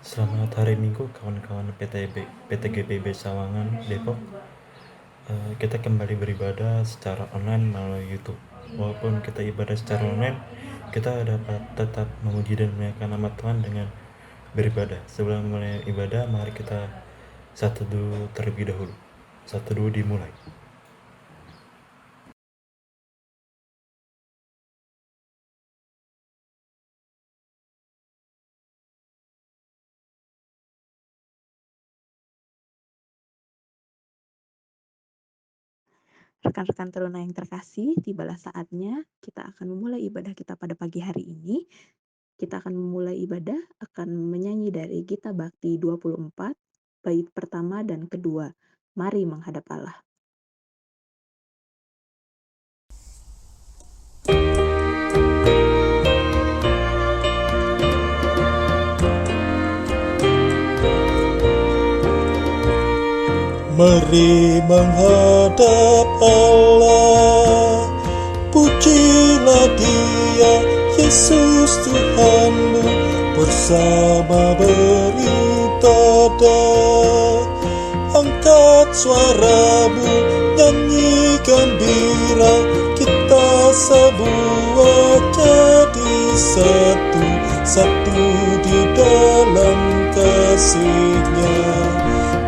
Selamat hari Minggu kawan-kawan PTGPB Sawangan Depok. Kita kembali beribadah secara online melalui YouTube. Walaupun kita ibadah secara online, kita dapat tetap memuji dan memuliakan nama Tuhan dengan beribadah. Sebelum mulai ibadah, mari kita satu dulu terlebih dahulu. Satu dulu dimulai. Rekan-rekan teruna yang terkasih, tibalah saatnya kita akan memulai ibadah kita pada pagi hari ini. Kita akan memulai ibadah akan menyanyi dari Gita Bakti 24, bait pertama dan kedua. Mari menghadap Allah. Mari menghadap Allah, pujilah Dia, Yesus Tuhanmu, bersama beribadah. Angkat suaramu, nyanyi gembira, kita semua jadi satu, satu di dalam kasih-Nya.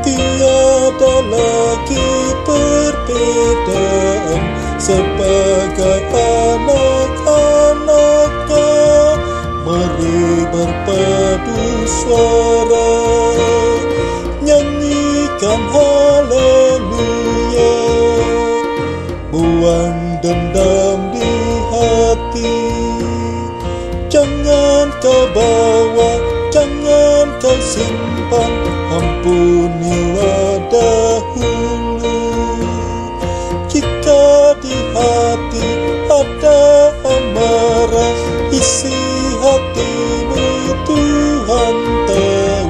Tiada lagi perbedaan, sebagai anak-anak-Nya. Mari berpadu suara, nyanyikan haleluya. Buang dendam di hati, jangan kau bawa, jangan kau simpan, ampunilah dahulu. Jika di hati ada amarah, isi hatimu Tuhan tahu,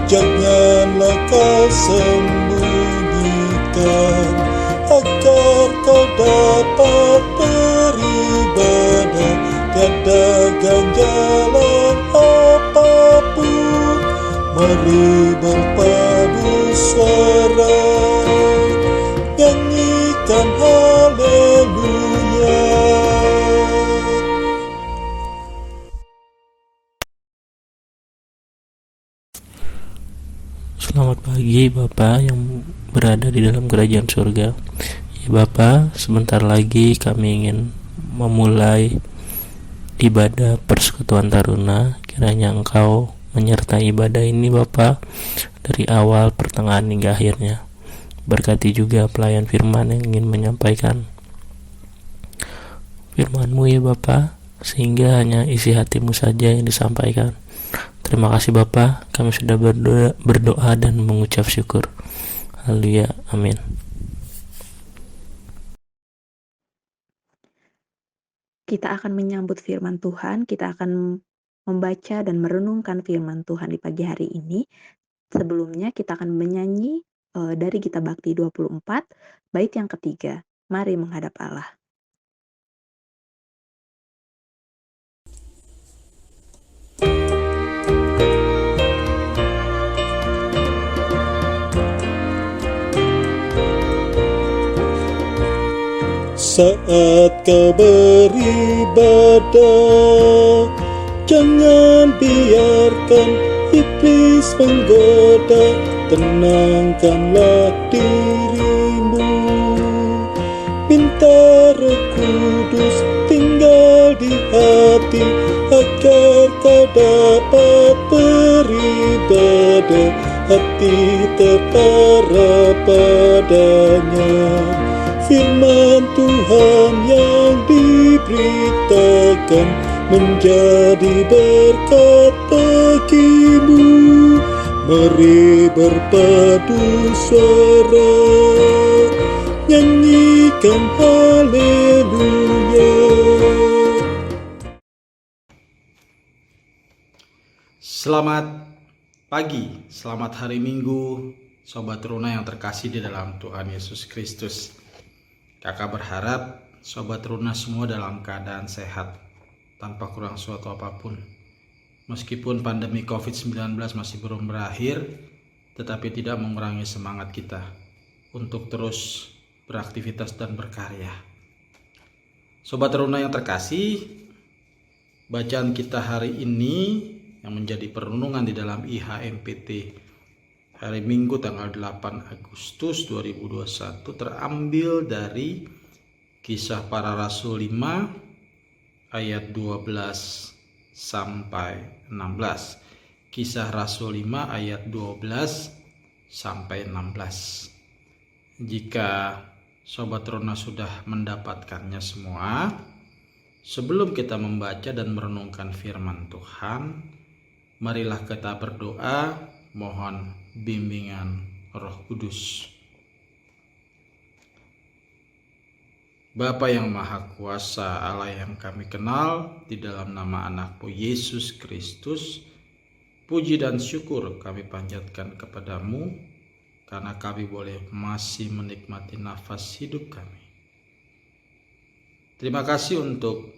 janganlah kau sembunyikan, agar kau dapat beribadah, tiada ganjalan apapun. Mari berpadu suara, nyanyikan haleluya. Selamat pagi Bapak yang berada di dalam kerajaan surga. Ya Bapak, sebentar lagi kami ingin memulai ibadah persekutuan taruna. Kiranya Engkau menyertai ibadah ini Bapak, dari awal, pertengahan hingga akhirnya. Berkati juga pelayan firman yang ingin menyampaikan firman-Mu ya Bapak, sehingga hanya isi hati-Mu saja yang disampaikan. Terima kasih Bapa, kami sudah berdoa dan mengucap syukur. Haleluya, amin. Kita akan menyambut firman Tuhan, kita akan membaca dan merenungkan firman Tuhan di pagi hari ini. Sebelumnya kita akan menyanyi dari Gita Bakti 24, bait yang ketiga. Mari menghadap Allah. Saat kau beribadah, jangan biarkan iblis menggoda, tenangkanlah dirimu. Minta Roh Kudus tinggal di hati, agar kau dapat beribadah, hati terarah padanya. Firman Tuhan yang diberitakan menjadi berkat bagimu. Mari berpadu suara, nyanyikan haleluya. Selamat pagi, selamat hari Minggu, Sobat Teruna yang terkasih di dalam Tuhan Yesus Kristus. Kakak berharap Sobat Teruna semua dalam keadaan sehat, tanpa kurang suatu apapun. Meskipun pandemi COVID-19 masih belum berakhir, tetapi tidak mengurangi semangat kita untuk terus beraktivitas dan berkarya. Sobat Teruna yang terkasih, bacaan kita hari ini yang menjadi perenungan di dalam IHMPT hari Minggu tanggal 8 Agustus 2021 terambil dari Kisah Para Rasul 5 ayat 12 sampai 16. Kisah Rasul 5 ayat 12 sampai 16. Jika Sobat Teruna sudah mendapatkannya semua, sebelum kita membaca dan merenungkan firman Tuhan, marilah kita berdoa mohon bimbingan Roh Kudus. Bapa yang Maha Kuasa, Allah yang kami kenal, di dalam nama Anak-Mu Yesus Kristus, puji dan syukur kami panjatkan kepadamu karena kami boleh masih menikmati nafas hidup kami. Terima kasih untuk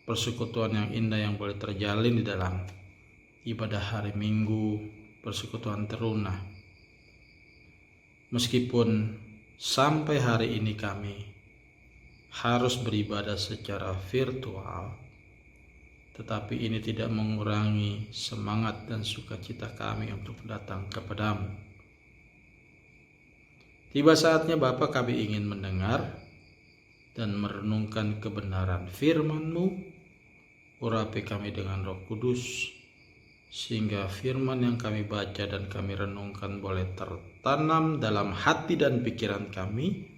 persekutuan yang indah yang boleh terjalin di dalam ibadah hari Minggu, persekutuan Teruna. Meskipun sampai hari ini kami harus beribadah secara virtual, tetapi ini tidak mengurangi semangat dan sukacita kami untuk datang kepadamu. Tiba saatnya Bapa, kami ingin mendengar dan merenungkan kebenaran firman-Mu. Urapi kami dengan Roh Kudus, sehingga firman yang kami baca dan kami renungkan boleh tertanam dalam hati dan pikiran kami,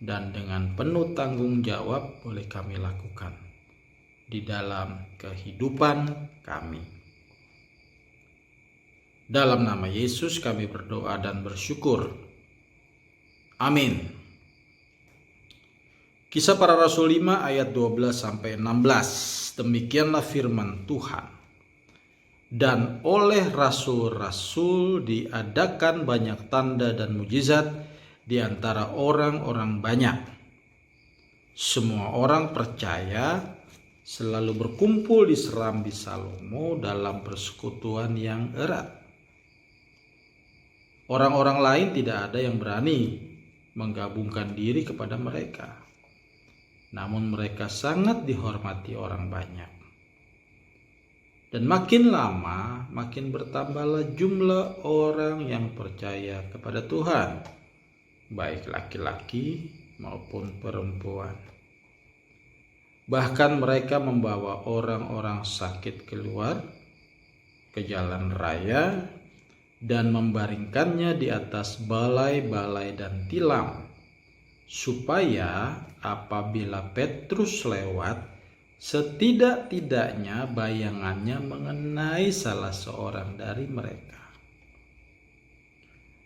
dan dengan penuh tanggung jawab boleh kami lakukan di dalam kehidupan kami. Dalam nama Yesus kami berdoa dan bersyukur. Amin. Kisah Para Rasul 5 ayat 12 sampai 16. Demikianlah firman Tuhan. Dan oleh rasul-rasul diadakan banyak tanda dan mujizat di antara orang-orang banyak. Semua orang percaya selalu berkumpul di serambi Salomo dalam persekutuan yang erat. Orang-orang lain tidak ada yang berani menggabungkan diri kepada mereka. Namun mereka sangat dihormati orang banyak. Dan makin lama makin bertambahlah jumlah orang yang percaya kepada Tuhan, baik laki-laki maupun perempuan. Bahkan mereka membawa orang-orang sakit keluar ke jalan raya dan membaringkannya di atas balai-balai dan tilam, supaya apabila Petrus lewat, setidak-tidaknya bayangannya mengenai salah seorang dari mereka.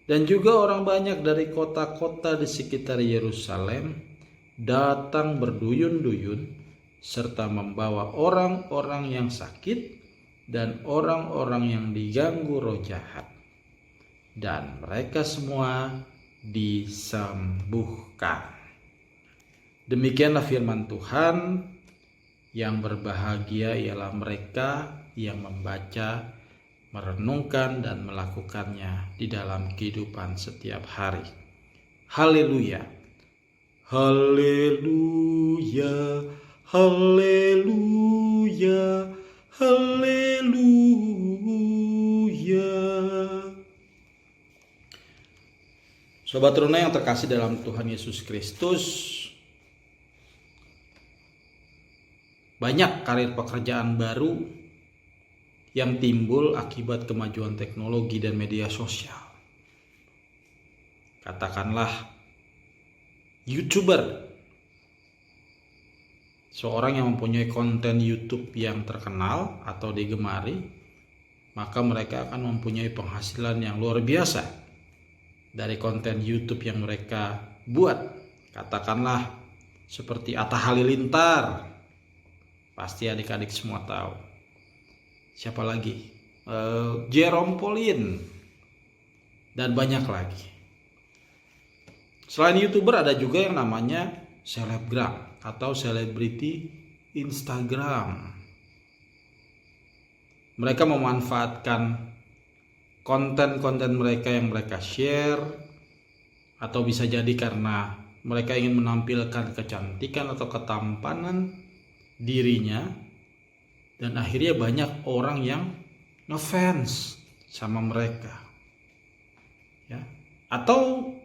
Dan juga orang banyak dari kota-kota di sekitar Yerusalem datang berduyun-duyun serta membawa orang-orang yang sakit dan orang-orang yang diganggu roh jahat. Dan mereka semua disembuhkan. Demikianlah firman Tuhan. Yang berbahagia ialah mereka yang membaca, merenungkan dan melakukannya di dalam kehidupan setiap hari. Haleluya. Haleluya. Haleluya. Haleluya. Sobat Teruna yang terkasih dalam Tuhan Yesus Kristus, banyak karir pekerjaan baru yang timbul akibat kemajuan teknologi dan media sosial. Katakanlah YouTuber, seorang yang mempunyai konten YouTube yang terkenal atau digemari, maka mereka akan mempunyai penghasilan yang luar biasa dari konten YouTube yang mereka buat. Katakanlah seperti Atta Halilintar, pasti adik-adik semua tahu. Siapa lagi? Jerome Pauline dan banyak lagi. Selain YouTuber ada juga yang namanya selebgram atau selebriti Instagram. mereka memanfaatkan konten-konten mereka yang mereka share, atau bisa jadi karena mereka ingin menampilkan kecantikan atau ketampanan dirinya, dan akhirnya banyak orang yang ngefans sama mereka, ya. Atau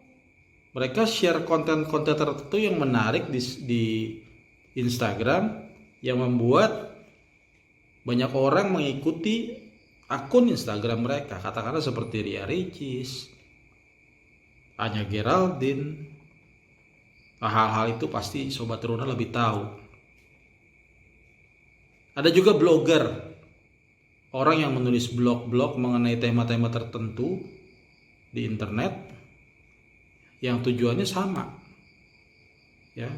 mereka share konten-konten tertentu yang menarik di Instagram yang membuat banyak orang mengikuti akun Instagram mereka, katakanlah seperti Ria Ricis, Anya Geraldine. Hal-hal itu pasti Sobat Teruna lebih tahu. Ada juga blogger, orang yang menulis blog-blog mengenai tema-tema tertentu di internet yang tujuannya sama, ya,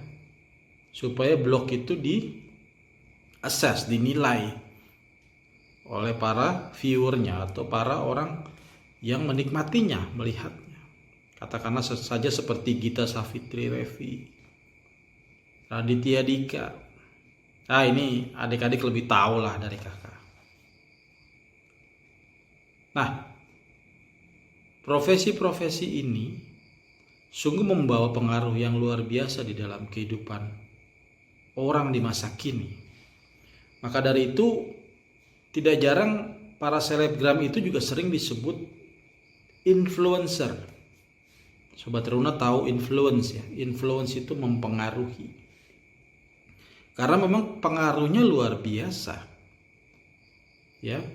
supaya blog itu di-assess, dinilai oleh para viewernya atau para orang yang menikmatinya, melihatnya. Katakanlah saja seperti Gita Savitri Revi, Raditya Dika. Nah, ini adik-adik lebih tahu lah dari kakak. Nah, profesi-profesi ini sungguh membawa pengaruh yang luar biasa di dalam kehidupan orang di masa kini. Maka dari itu, tidak jarang para selebgram itu juga sering disebut influencer. Sobat Teruna tahu influence ya. Influence itu mempengaruhi. Karena memang pengaruhnya luar biasa. Ya,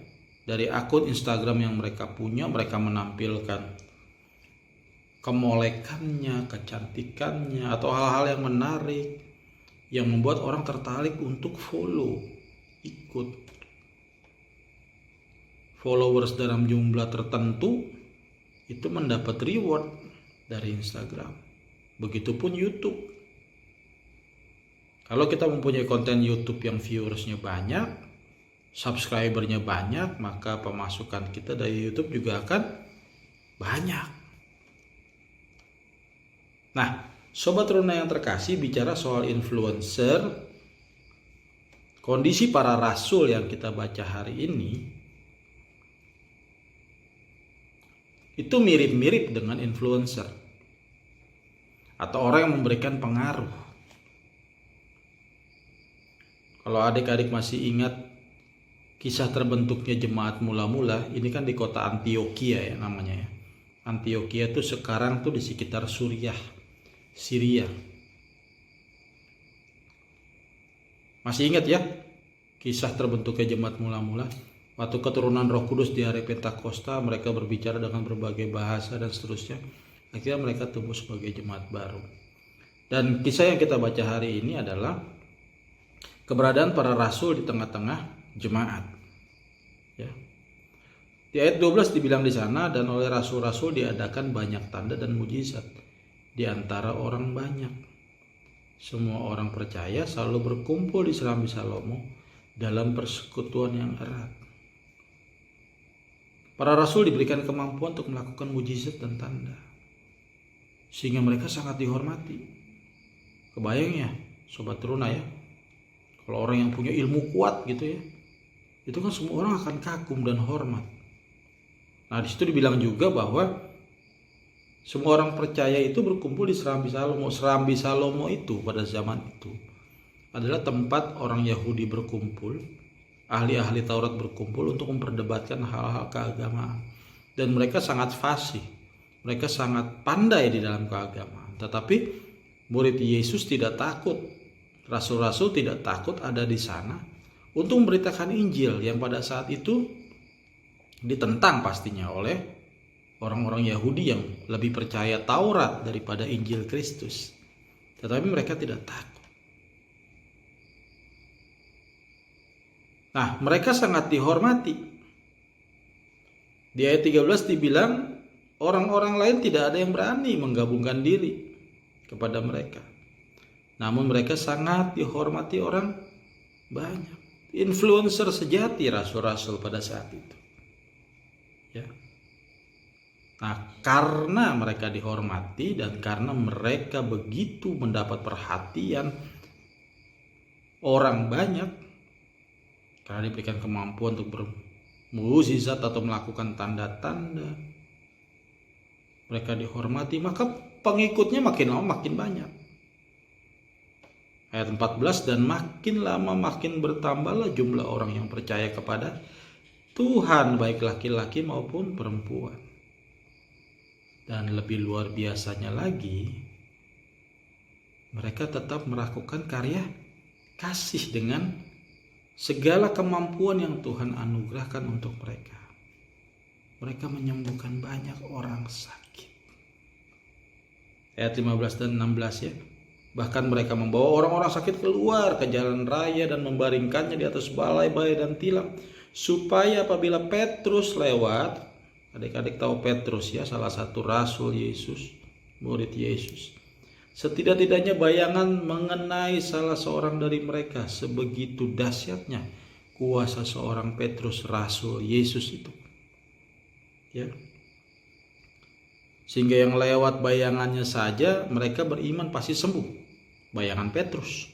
dari akun Instagram yang mereka punya, mereka menampilkan kemolekannya, kecantikannya, atau hal-hal yang menarik yang membuat orang tertarik untuk follow, ikut. Followers dalam jumlah tertentu itu mendapat reward dari Instagram. Begitupun YouTube. Kalau kita mempunyai konten YouTube yang viewersnya banyak, subscribernya banyak, maka pemasukan kita dari YouTube juga akan banyak. Nah, Sobat Teruna yang terkasih, bicara soal influencer, kondisi para rasul yang kita baca hari ini itu mirip-mirip dengan influencer atau orang yang memberikan pengaruh. Kalau adik-adik masih ingat kisah terbentuknya jemaat mula-mula, ini kan di kota Antioquia ya namanya ya. Antioquia itu sekarang tuh di sekitar Syria. Masih ingat ya kisah terbentuknya jemaat mula-mula? Waktu keturunan Roh Kudus di hari Pentakosta, mereka berbicara dengan berbagai bahasa dan seterusnya. Akhirnya mereka tumbuh sebagai jemaat baru. Dan kisah yang kita baca hari ini adalah keberadaan para rasul di tengah-tengah jemaat. Ya. Di ayat 12 dibilang di sana, dan oleh rasul-rasul diadakan banyak tanda dan mujizat di antara orang banyak. Semua orang percaya selalu berkumpul di Serambi Salomo dalam persekutuan yang erat. Para rasul diberikan kemampuan untuk melakukan mujizat dan tanda, sehingga mereka sangat dihormati. Kebayang ya Sobat Teruna ya, kalau orang yang punya ilmu kuat gitu ya, itu kan semua orang akan kagum dan hormat. Nah, di situ dibilang juga bahwa semua orang percaya itu berkumpul di Serambi Salomo. Serambi Salomo itu pada zaman itu adalah tempat orang Yahudi berkumpul, ahli-ahli Taurat berkumpul untuk memperdebatkan hal-hal keagamaan. Dan mereka sangat fasih, mereka sangat pandai di dalam keagamaan. Tetapi murid Yesus tidak takut, rasul-rasul tidak takut ada di sana untuk memberitakan Injil yang pada saat itu ditentang pastinya oleh orang-orang Yahudi yang lebih percaya Taurat daripada Injil Kristus. Tetapi mereka tidak takut. Nah, mereka sangat dihormati. Di ayat 13 dibilang orang-orang lain tidak ada yang berani menggabungkan diri kepada mereka. Namun mereka sangat dihormati orang banyak. Influencer sejati rasul-rasul pada saat itu. Ya. Nah, karena mereka dihormati dan karena mereka begitu mendapat perhatian orang banyak, karena diberikan kemampuan untuk mukjizat atau melakukan tanda-tanda, mereka dihormati, maka pengikutnya makin lama makin banyak. Ayat 14, dan makin lama makin bertambahlah jumlah orang yang percaya kepada Tuhan, baik laki-laki maupun perempuan. Dan lebih luar biasanya lagi, mereka tetap melakukan karya kasih dengan segala kemampuan yang Tuhan anugerahkan untuk mereka. Mereka menyembuhkan banyak orang sakit. Ayat 15 dan 16 ya. Bahkan mereka membawa orang-orang sakit keluar ke jalan raya dan membaringkannya di atas balai-balai dan tilam, supaya apabila Petrus lewat, adik-adik tahu Petrus ya, salah satu rasul Yesus, murid Yesus, setidak-tidaknya bayangan mengenai salah seorang dari mereka. Sebegitu dahsyatnya kuasa seorang Petrus rasul Yesus itu, ya, sehingga yang lewat bayangannya saja mereka beriman pasti sembuh. Bayangan Petrus.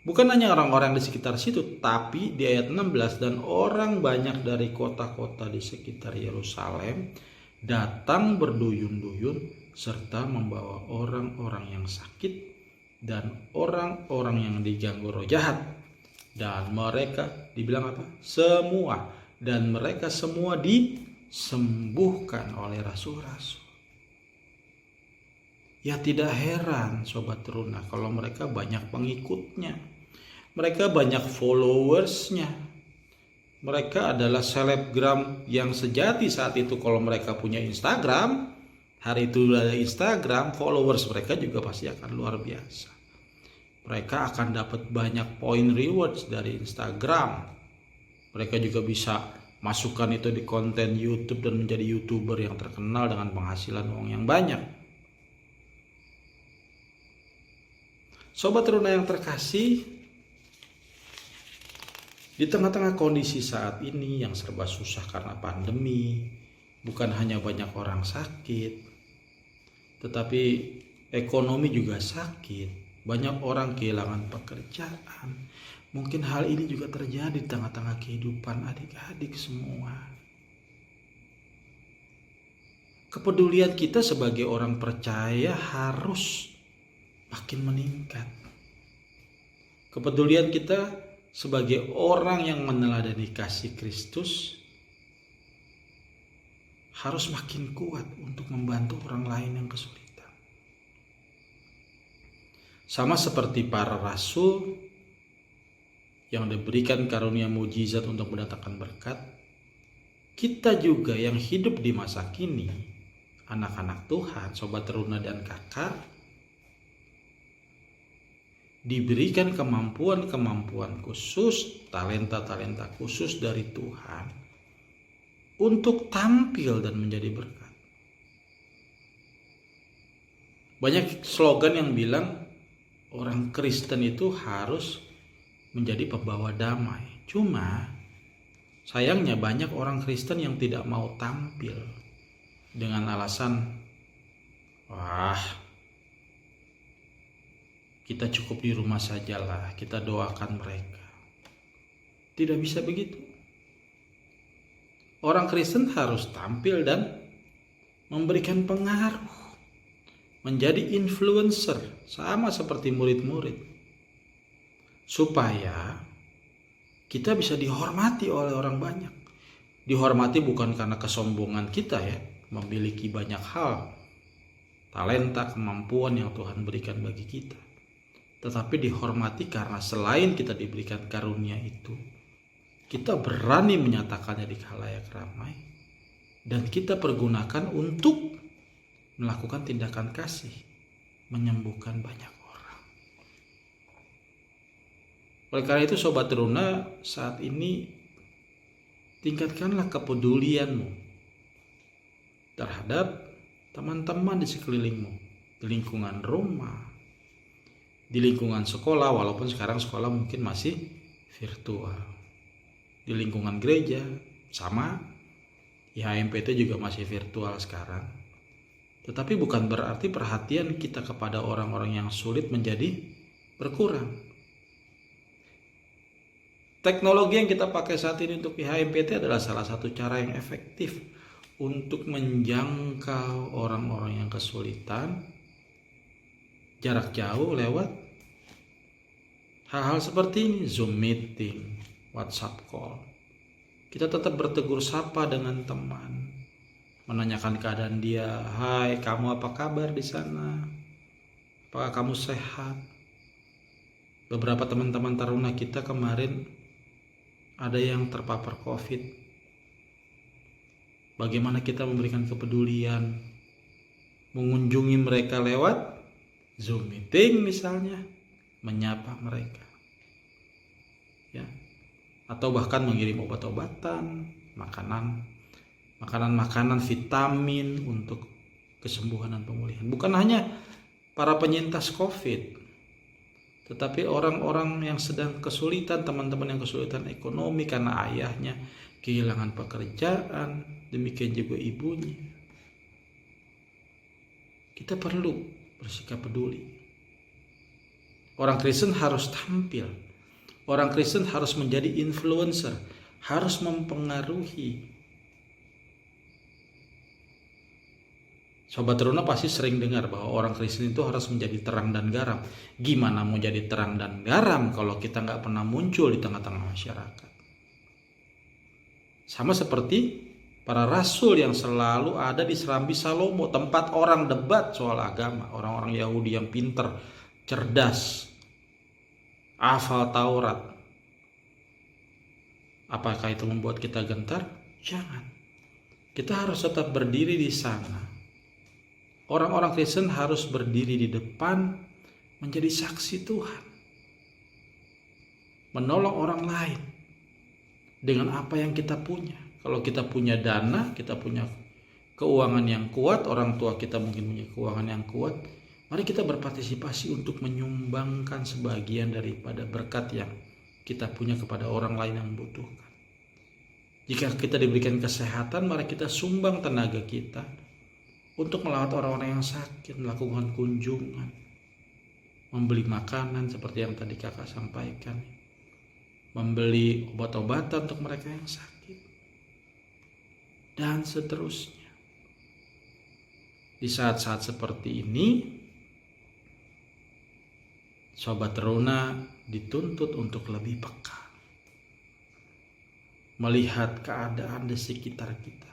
Bukan hanya orang-orang di sekitar situ, tapi di ayat 16, dan orang banyak dari kota-kota di sekitar Yerusalem datang berduyun-duyun serta membawa orang-orang yang sakit dan orang-orang yang diganggu roh jahat. Dan mereka dibilang apa? Semua. Dan mereka semua disembuhkan oleh rasul-rasul. Ya tidak heran Sobat Teruna kalau mereka banyak pengikutnya. Mereka banyak followersnya. Mereka adalah selebgram yang sejati saat itu. Kalau mereka punya Instagram, hari itu ada Instagram, followers mereka juga pasti akan luar biasa. Mereka akan dapat banyak point rewards dari Instagram. Mereka juga bisa masukkan itu di konten YouTube dan menjadi YouTuber yang terkenal dengan penghasilan uang yang banyak. Sobat Teruna yang terkasih, di tengah-tengah kondisi saat ini yang serba susah karena pandemi, bukan hanya banyak orang sakit, tetapi ekonomi juga sakit, banyak orang kehilangan pekerjaan. Mungkin hal ini juga terjadi di tengah-tengah kehidupan adik-adik semua. Kepedulian kita sebagai orang percaya harus makin meningkat. Kepedulian kita sebagai orang yang meneladani kasih Kristus harus makin kuat untuk membantu orang lain yang kesulitan. Sama seperti para rasul yang diberikan karunia mujizat untuk mendatangkan berkat, kita juga yang hidup di masa kini, anak-anak Tuhan, Sobat Teruna dan kakak, diberikan kemampuan-kemampuan khusus, talenta-talenta khusus dari Tuhan untuk tampil dan menjadi berkat. Banyak slogan yang bilang orang Kristen itu harus menjadi pembawa damai. Cuma sayangnya banyak orang Kristen yang tidak mau tampil dengan alasan, kita cukup di rumah sajalah, kita doakan mereka. Tidak bisa begitu. Orang Kristen harus tampil dan memberikan pengaruh, menjadi influencer, sama seperti murid-murid, supaya kita bisa dihormati oleh orang banyak. Dihormati bukan karena kesombongan kita ya, memiliki banyak hal, talenta, kemampuan yang Tuhan berikan bagi kita, tetapi dihormati karena selain kita diberikan karunia itu, kita berani menyatakannya di khalayak ramai, dan kita pergunakan untuk melakukan tindakan kasih, menyembuhkan banyak orang. Oleh karena itu Sobat Teruna, saat ini tingkatkanlah kepedulianmu terhadap teman-teman di sekelilingmu, di lingkungan rumah, di lingkungan sekolah, walaupun sekarang sekolah mungkin masih virtual, di lingkungan gereja sama, IHMPT juga masih virtual sekarang. Tetapi bukan berarti perhatian kita kepada orang-orang yang sulit menjadi berkurang. Teknologi yang kita pakai saat ini untuk IHMPT adalah salah satu cara yang efektif untuk menjangkau orang-orang yang kesulitan jarak jauh lewat hal-hal seperti ini, Zoom meeting, WhatsApp call. Kita tetap bertegur sapa dengan teman, menanyakan keadaan dia. Hai, kamu apa kabar di sana? Apakah kamu sehat? Beberapa teman-teman taruna kita kemarin ada yang terpapar COVID. Bagaimana kita memberikan kepedulian, mengunjungi mereka lewat Zoom meeting misalnya, menyapa mereka. Ya. Atau bahkan mengirim obat-obatan, makanan vitamin untuk kesembuhan dan pemulihan. Bukan hanya para penyintas COVID, tetapi orang-orang yang sedang kesulitan, teman-teman yang kesulitan ekonomi karena ayahnya kehilangan pekerjaan, demikian juga ibunya. Kita perlu bersikap peduli. Orang Kristen harus tampil. Orang Kristen harus menjadi influencer, harus mempengaruhi. Sobat Teruna pasti sering dengar bahwa orang Kristen itu harus menjadi terang dan garam. Gimana mau jadi terang dan garam kalau kita nggak pernah muncul di tengah-tengah masyarakat? Sama seperti para rasul yang selalu ada di Serambi Salomo, tempat orang debat soal agama. Orang-orang Yahudi yang pinter, cerdas, hafal Taurat. Apakah itu membuat kita gentar? Jangan. Kita harus tetap berdiri di sana. Orang-orang Kristen harus berdiri di depan menjadi saksi Tuhan. Menolong orang lain dengan apa yang kita punya. Kalau kita punya dana, kita punya keuangan yang kuat, orang tua kita mungkin punya keuangan yang kuat, mari kita berpartisipasi untuk menyumbangkan sebagian daripada berkat yang kita punya kepada orang lain yang membutuhkan. Jika kita diberikan kesehatan, mari kita sumbang tenaga kita untuk melawat orang-orang yang sakit, melakukan kunjungan, membeli makanan seperti yang tadi kakak sampaikan, membeli obat-obatan untuk mereka yang sakit, dan seterusnya. Di saat-saat seperti ini, Sobat Teruna dituntut untuk lebih peka, melihat keadaan di sekitar kita,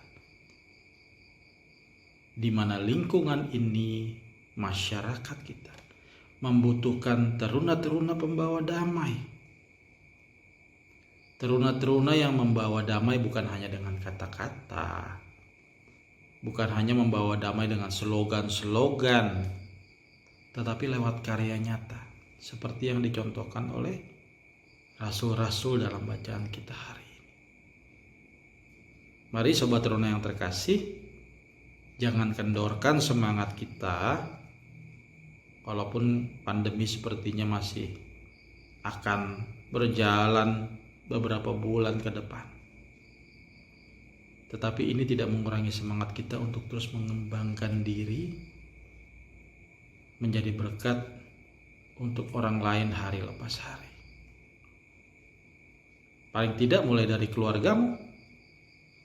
di mana lingkungan ini, masyarakat kita membutuhkan teruna-teruna pembawa damai. Teruna-teruna yang membawa damai bukan hanya dengan kata-kata, bukan hanya membawa damai dengan slogan-slogan, tetapi lewat karya nyata, seperti yang dicontohkan oleh rasul-rasul dalam bacaan kita hari ini. Mari Sobat Teruna yang terkasih, jangan kendorkan semangat kita, walaupun pandemi sepertinya masih akan berjalan beberapa bulan ke depan. Tetapi ini tidak mengurangi semangat kita untuk terus mengembangkan diri, menjadi berkat untuk orang lain hari lepas hari. Paling tidak mulai dari keluargamu,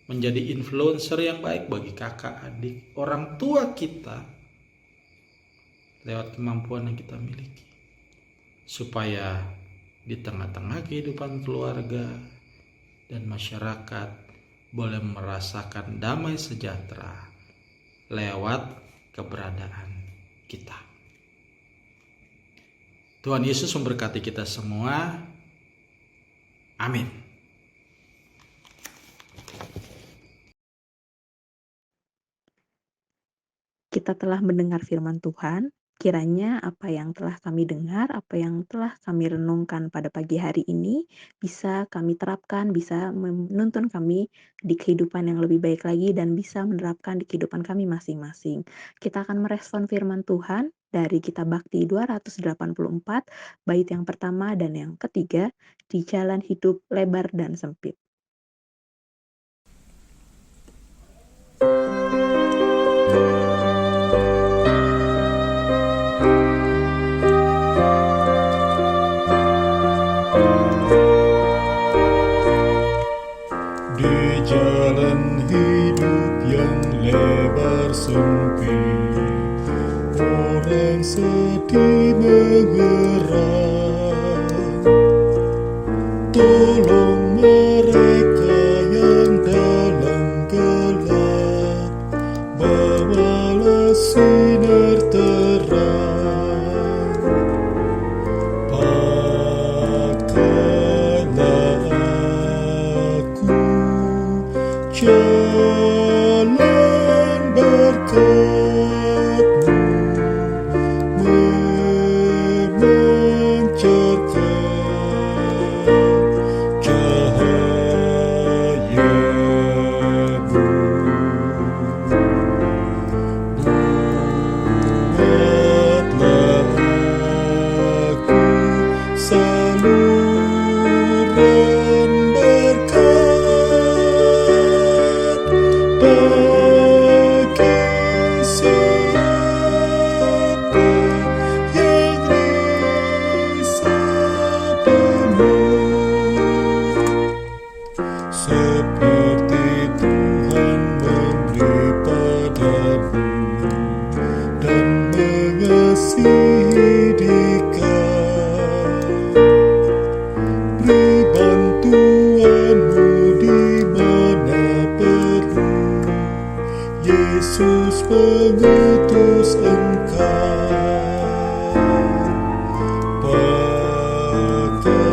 menjadi influencer yang baik bagi kakak, adik, orang tua kita lewat kemampuan yang kita miliki. Supaya di tengah-tengah kehidupan keluarga dan masyarakat boleh merasakan damai sejahtera lewat keberadaan kita. Tuhan Yesus memberkati kita semua. Amin. Kita telah mendengar firman Tuhan. Kiranya apa yang telah kami dengar, apa yang telah kami renungkan pada pagi hari ini bisa kami terapkan, bisa menuntun kami di kehidupan yang lebih baik lagi dan bisa menerapkan di kehidupan kami masing-masing. Kita akan merespon firman Tuhan dari Kitab Bakti 284, bait yang pertama dan yang ketiga, di jalan hidup lebar dan sempit. lebar sempit, orang sedih mengerang. Tolong mereka yang dalam gelap, bawalah sinar terang. Pakailah aku jalan berkat-Mu, memancarkan cahaya-Mu. Buatlah aku saluran berkat bagi siapa yang risau penuh. Seperti Tuhan memberi padamu dan mengasihi Dikau. Beri bantuanmu di mana perlu, Yesus mengutus Engkau. Pakailah aku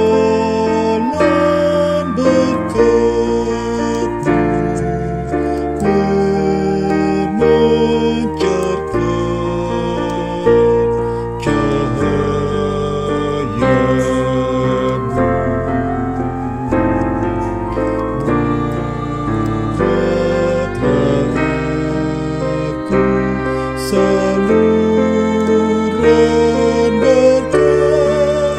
jalan berkat-Mu, memancarkan cahaya-Mu. Buatlah aku saluran berkat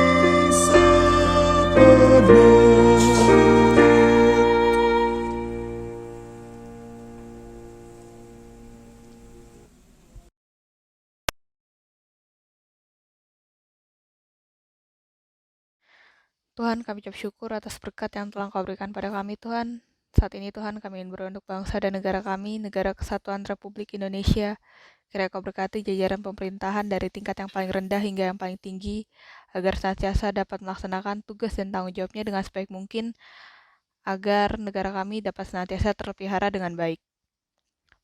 bagi siapa yang risau penuh. Tuhan, kami ucap syukur atas berkat yang telah Kau berikan pada kami, Tuhan. Saat ini, Tuhan, kami ingin berdoa untuk bangsa dan negara kami, Negara Kesatuan Republik Indonesia. Kiranya Kau berkati jajaran pemerintahan dari tingkat yang paling rendah hingga yang paling tinggi, agar senantiasa dapat melaksanakan tugas dan tanggung jawabnya dengan sebaik mungkin, agar negara kami dapat senantiasa terpelihara dengan baik.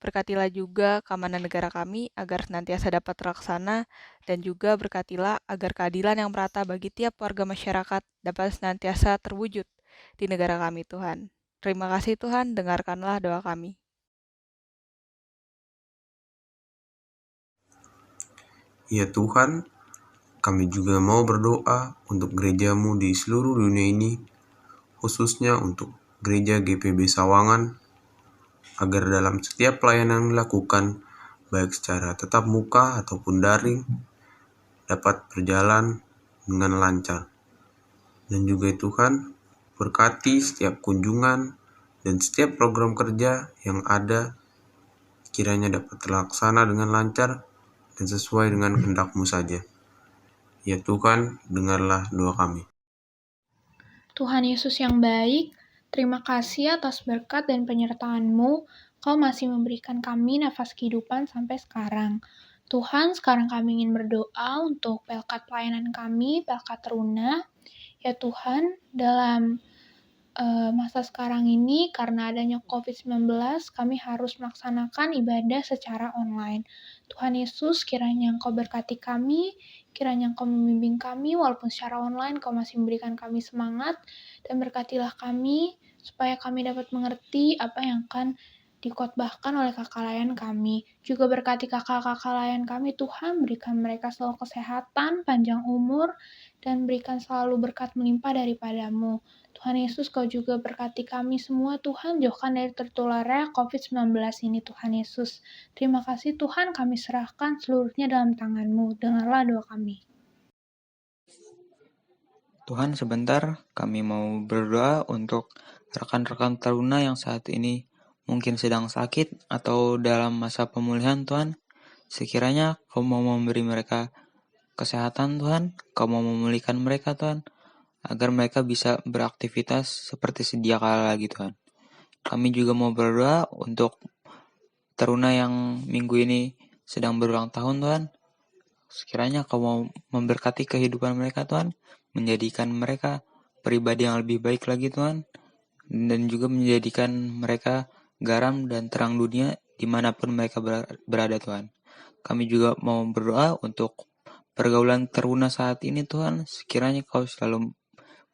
Berkatilah juga keamanan negara kami agar senantiasa dapat terlaksana, dan juga berkatilah agar keadilan yang merata bagi tiap warga masyarakat dapat senantiasa terwujud di negara kami, Tuhan. Terima kasih Tuhan, dengarkanlah doa kami. Ya Tuhan, kami juga mau berdoa untuk gereja-Mu di seluruh dunia ini, khususnya untuk gereja GPB Sawangan, agar dalam setiap pelayanan yang dilakukan, baik secara tatap muka ataupun daring, dapat berjalan dengan lancar. Dan juga Tuhan, berkati setiap kunjungan dan setiap program kerja yang ada, kiranya dapat terlaksana dengan lancar dan sesuai dengan kehendak-Mu saja. Ya Tuhan, dengarlah doa kami. Tuhan Yesus yang baik, terima kasih atas berkat dan penyertaan-Mu. Kau masih memberikan kami nafas kehidupan sampai sekarang. Tuhan, sekarang kami ingin berdoa untuk pelkat pelayanan kami, pelkat teruna. Ya Tuhan, dalam masa sekarang ini, karena adanya COVID-19, kami harus melaksanakan ibadah secara online. Tuhan Yesus, kiranya Engkau berkati kami, kiranya Engkau membimbing kami, walaupun secara online Kau masih memberikan kami semangat, dan berkatilah kami, supaya kami dapat mengerti apa yang akan dikotbahkan oleh kakak layan kami. Juga berkati kakak-kakak layan kami, Tuhan, berikan mereka selalu kesehatan, panjang umur, dan berikan selalu berkat melimpah daripada-Mu. Tuhan Yesus, Kau juga berkati kami semua, Tuhan, jauhkan dari tertularnya COVID-19 ini, Tuhan Yesus. Terima kasih Tuhan, kami serahkan seluruhnya dalam tangan-Mu. Dengarlah doa kami. Tuhan, sebentar kami mau berdoa untuk rekan-rekan taruna yang saat ini mungkin sedang sakit atau dalam masa pemulihan Tuhan. Sekiranya Kau mau memberi mereka kesehatan Tuhan, Kau mau memulihkan mereka Tuhan, agar mereka bisa beraktivitas seperti sedia kala lagi Tuhan. Kami juga mau berdoa untuk taruna yang minggu ini sedang berulang tahun Tuhan. Sekiranya Kau mau memberkati kehidupan mereka Tuhan, menjadikan mereka pribadi yang lebih baik lagi Tuhan, dan juga menjadikan mereka garam dan terang dunia dimanapun mereka berada Tuhan. Kami juga mau berdoa untuk pergaulan taruna saat ini Tuhan, sekiranya Kau selalu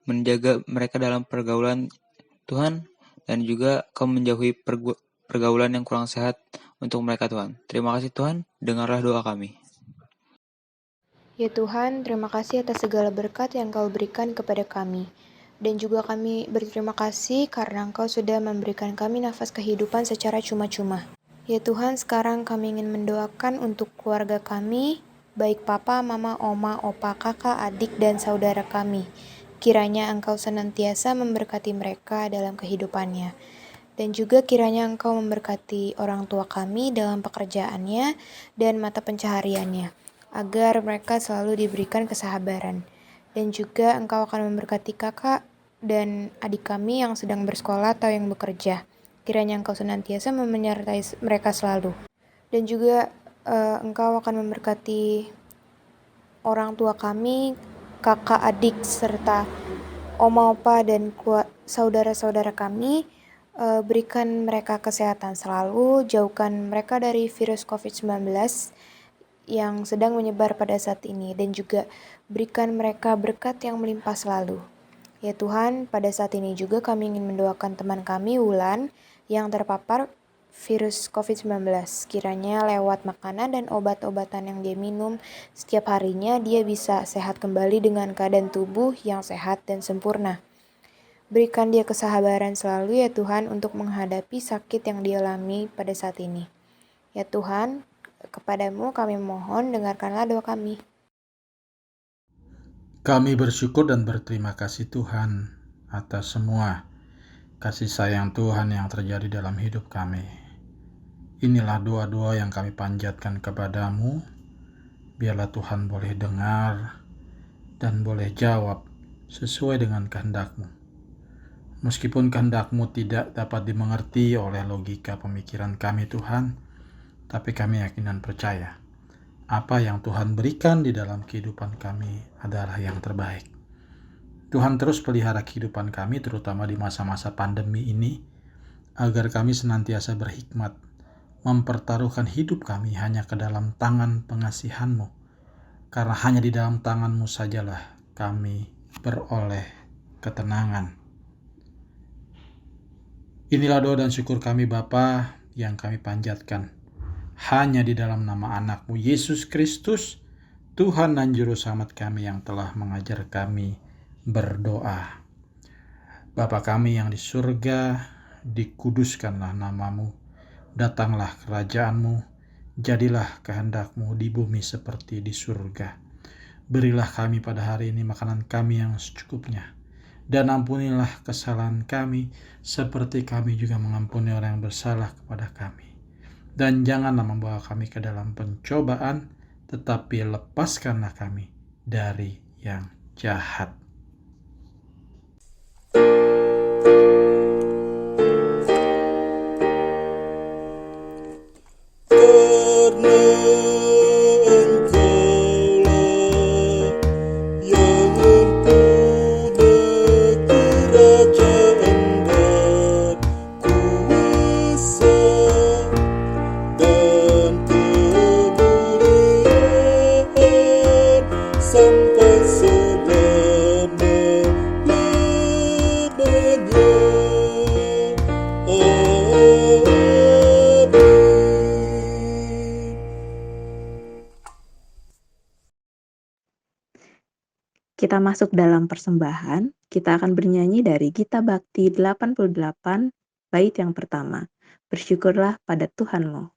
menjaga mereka dalam pergaulan Tuhan, dan juga Kau menjauhi pergaulan yang kurang sehat untuk mereka Tuhan. Terima kasih Tuhan, dengarlah doa kami. Ya Tuhan, terima kasih atas segala berkat yang Kau berikan kepada kami. Dan juga kami berterima kasih karena Engkau sudah memberikan kami nafas kehidupan secara cuma-cuma. Ya Tuhan, sekarang kami ingin mendoakan untuk keluarga kami, baik papa, mama, oma, opa, kakak, adik, dan saudara kami. Kiranya Engkau senantiasa memberkati mereka dalam kehidupannya. Dan juga kiranya Engkau memberkati orang tua kami dalam pekerjaannya dan mata pencahariannya, agar mereka selalu diberikan kesabaran. Dan juga Engkau akan memberkati kakak dan adik kami yang sedang bersekolah atau yang bekerja. Kiranya Engkau senantiasa menyertai mereka selalu. Dan juga Engkau akan memberkati orang tua kami, kakak, adik, serta oma, opa, dan saudara-saudara kami. Berikan mereka kesehatan selalu, jauhkan mereka dari virus COVID-19 yang sedang menyebar pada saat ini, dan juga berikan mereka berkat yang melimpah selalu. Ya Tuhan, pada saat ini juga kami ingin mendoakan teman kami, Wulan, yang terpapar virus COVID-19. Kiranya lewat makanan dan obat-obatan yang dia minum setiap harinya, dia bisa sehat kembali dengan keadaan tubuh yang sehat dan sempurna. Berikan dia kesabaran selalu ya Tuhan untuk menghadapi sakit yang dia alami pada saat ini. Ya Tuhan, kepadamu kami mohon, dengarkanlah doa kami. Kami bersyukur dan berterima kasih Tuhan atas semua kasih sayang Tuhan yang terjadi dalam hidup kami. Inilah doa-doa yang kami panjatkan kepadamu. Biarlah Tuhan boleh dengar dan boleh jawab sesuai dengan kehendak-Mu. Meskipun kehendak-Mu tidak dapat dimengerti oleh logika pemikiran kami Tuhan, tapi kami yakin dan percaya apa yang Tuhan berikan di dalam kehidupan kami adalah yang terbaik. Tuhan terus pelihara kehidupan kami, terutama di masa-masa pandemi ini, agar kami senantiasa berhikmat, mempertaruhkan hidup kami hanya ke dalam tangan pengasihan-Mu, karena hanya di dalam tangan-Mu sajalah kami beroleh ketenangan. Inilah doa dan syukur kami Bapa yang kami panjatkan hanya di dalam nama anak-Mu Yesus Kristus, Tuhan dan Juru Selamat kami yang telah mengajar kami berdoa. Bapa kami yang di surga, dikuduskanlah nama-Mu, datanglah kerajaan-Mu, jadilah kehendak-Mu di bumi seperti di surga. Berilah kami pada hari ini makanan kami yang secukupnya, dan ampunilah kesalahan kami seperti kami juga mengampuni orang yang bersalah kepada kami. Dan janganlah membawa kami ke dalam pencobaan, tetapi lepaskanlah kami dari yang jahat. Karena Engkaulah yang mempunyai kerajaan dan kuasa dan kemuliaan sampai selama-lamanya. Kita masuk dalam persembahan, kita akan bernyanyi dari Gita Bakti 88, bait yang pertama. Bersyukurlah pada Tuhanmu.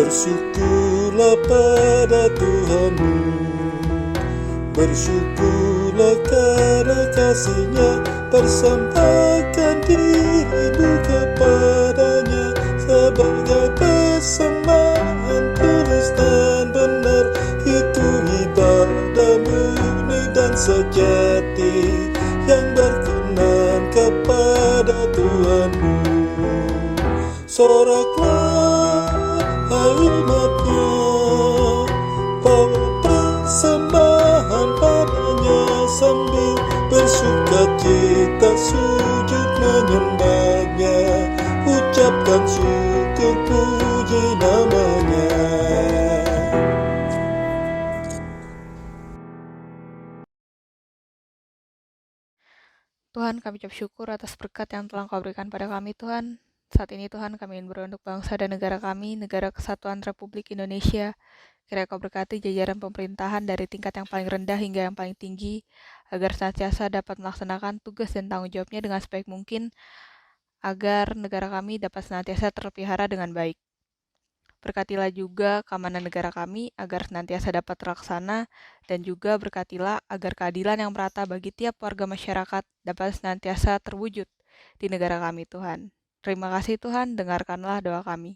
Bersyukurlah pada Tuhanmu, bersyukurlah karena kasih-Nya, persembahkan dirimu kepadanya sebagai persembahan tulus dan benar. Itu ibadah murni dan sejati yang berkenan kepada Tuhanmu. Soraklah hai umat-Nya, bawa persembahan padanya sambil bersukacita sujud menyembah-Nya, ucapkan syukur puji nama-Nya. Tuhan, kami ucap syukur atas berkat yang telah Kau berikan pada kami, Tuhan. Saat ini Tuhan, kami ingin berdoa untuk bangsa dan negara kami, Negara Kesatuan Republik Indonesia. Kiranya Kau berkati jajaran pemerintahan dari tingkat yang paling rendah hingga yang paling tinggi, agar senantiasa dapat melaksanakan tugas dan tanggung jawabnya dengan sebaik mungkin, agar negara kami dapat senantiasa terpelihara dengan baik. Berkatilah juga keamanan negara kami agar senantiasa dapat terlaksana, dan juga berkatilah agar keadilan yang merata bagi tiap warga masyarakat dapat senantiasa terwujud di negara kami, Tuhan. Terima kasih Tuhan, dengarkanlah doa kami.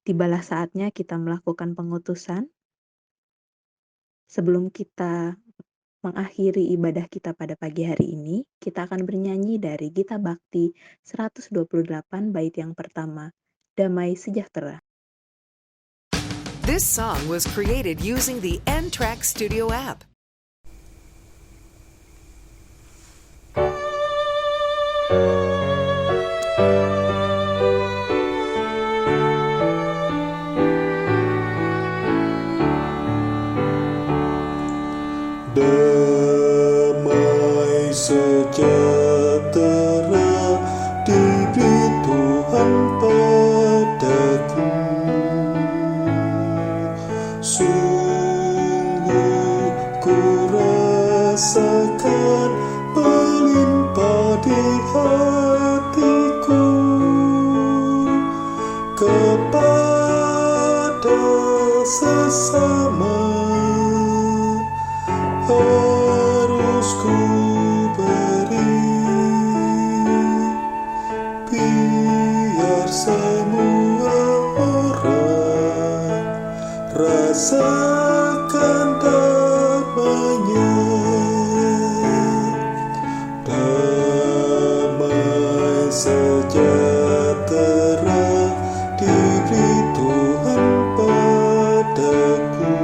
Tibalah saatnya kita melakukan pengutusan. Sebelum kita mengakhiri ibadah kita pada pagi hari ini, kita akan bernyanyi dari Gita Bakti 128 bait yang pertama, Damai Sejahtera. This song was created using the N-Track Studio app. Damai sejahtera diberi Tuhan padaku, sungguh ku rasakan melimpah di hatiku kepada sesama. Harus ku beri, biar semua orang rasakan damainya. Damai sejahtera diberi Tuhan padaku,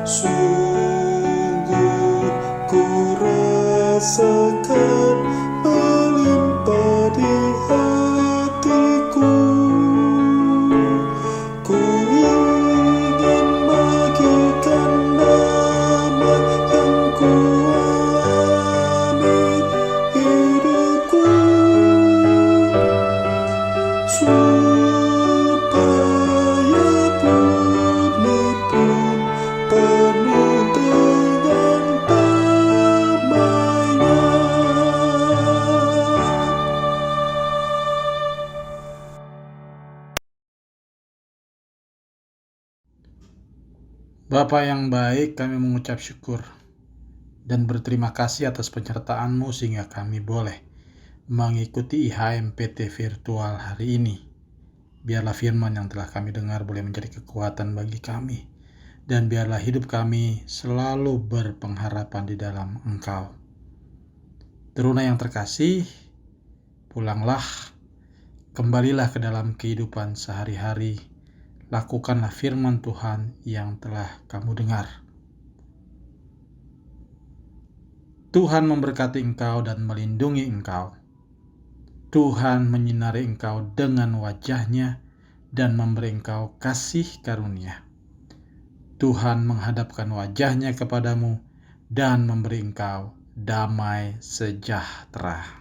sungguh ku rasakan melimpah di hatiku. Ku ingin bagikan damai yang ku alami hidupku, supaya bumi pun penuh dengan damai-Nya. Bapa yang baik, kami mengucap syukur dan berterima kasih atas penyertaan-Mu sehingga kami boleh mengikuti IHMPT virtual hari ini. Biarlah firman yang telah kami dengar boleh menjadi kekuatan bagi kami, dan biarlah hidup kami selalu berpengharapan di dalam Engkau. Teruna yang terkasih, pulanglah, kembalilah ke dalam kehidupan sehari-hari. Lakukanlah firman Tuhan yang telah kamu dengar. Tuhan memberkati engkau dan melindungi engkau. Tuhan menyinari engkau dengan wajah-Nya dan memberi engkau kasih karunia. Tuhan menghadapkan wajah-Nya kepadamu dan memberi engkau damai sejahtera.